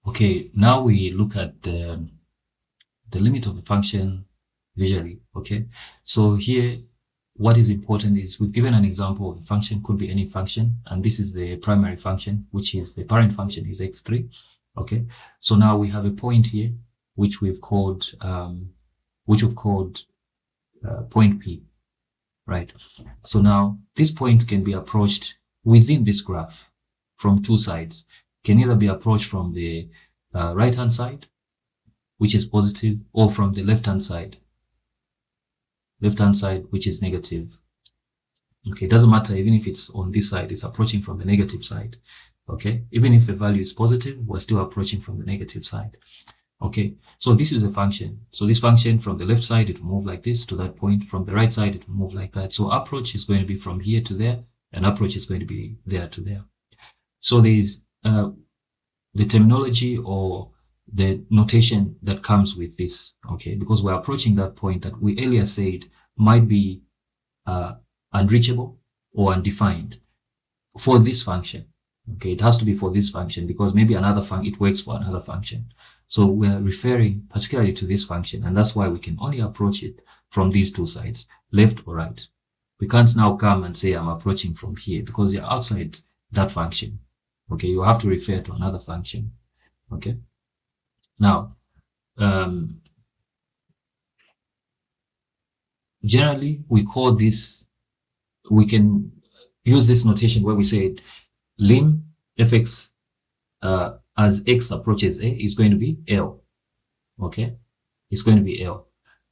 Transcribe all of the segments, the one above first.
Okay, now we look at the limit of a function visually. Okay, so here what is important is we've given an example of a function, could be any function, and this is the primary function, which is the parent function is x3. Okay, so now we have a point here which we've called point P, right? So now this point can be approached within this graph from two sides. Can either be approached from the right hand side, which is positive, or from the left hand side, which is negative. Okay, it doesn't matter. Even if it's on this side, it's approaching from the negative side. Okay, even if the value is positive, we're still approaching from the negative side. Okay, so this is a function. So this function from the left side, it will move like this to that point. From the right side, it will move like that. So approach is going to be from here to there, and approach is going to be there to there. So there's the terminology or the notation that comes with this, okay, because we're approaching that point that we earlier said might be unreachable or undefined for this function. Okay, it has to be for this function because maybe another function, it works for another function. So we're referring particularly to this function, and that's why we can only approach it from these two sides, left or right. We can't now come and say I'm approaching from here because you're outside that function. Okay, you have to refer to another function. Okay, now generally we call this, we can use this notation where we say lim fx as x approaches a is going to be L. Okay, it's going to be L.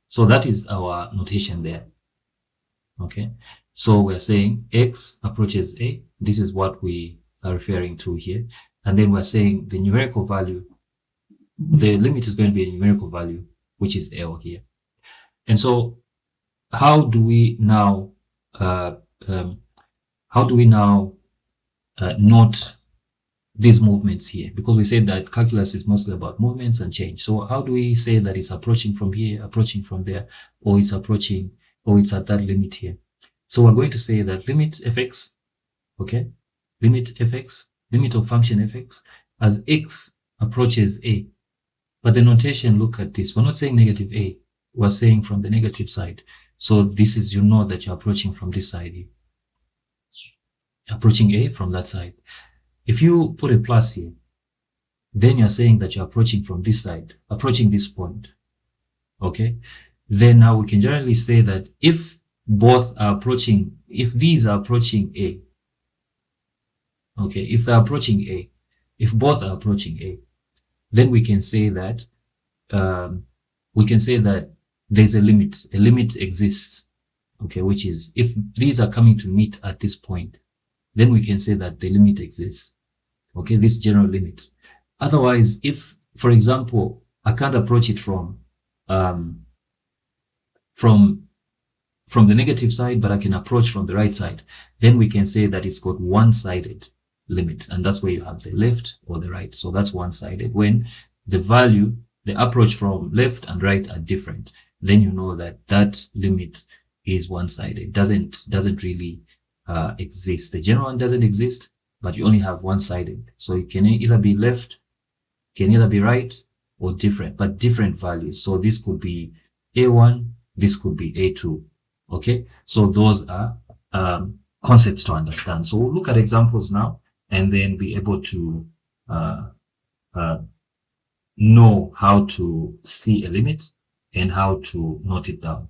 So that is our notation there. Okay, so we're saying x approaches a, this is what we are referring to here, and then we're saying the numerical value, the limit is going to be a numerical value, which is L here. And so how do we now note these movements here? Because we said that calculus is mostly about movements and change. So how do we say that it's approaching from here, approaching from there, or it's approaching, or it's at that limit here? So we're going to say that limit fx, okay, limit fx, limit of function fx as x approaches a. But the notation, look at this. We're not saying negative a. We're saying from the negative side. So this is, you know that you're approaching from this side here. You're approaching a from that side. If you put a plus here, then you're saying that you're approaching from this side, approaching this point. Okay? Then now we can generally say that if both are approaching, if these are approaching a, okay, if they're approaching a, if both are approaching a, then we can say that there's a limit exists, okay, which is if these are coming to meet at this point, then we can say that the limit exists, okay, this general limit. Otherwise, if, for example, I can't approach it from the negative side, but I can approach from the right side, then we can say that it's got one-sided limit, and that's where you have the left or the right. So that's one-sided. When the value, the approach from left and right are different, then you know that that limit is one-sided. Doesn't really exist. The general one doesn't exist, but you only have one-sided. So it can either be left, can either be right, or different, but different values. So this could be A1, this could be A2. Okay, so those are concepts to understand. So we'll look at examples now and then be able to know how to see a limit and how to note it down.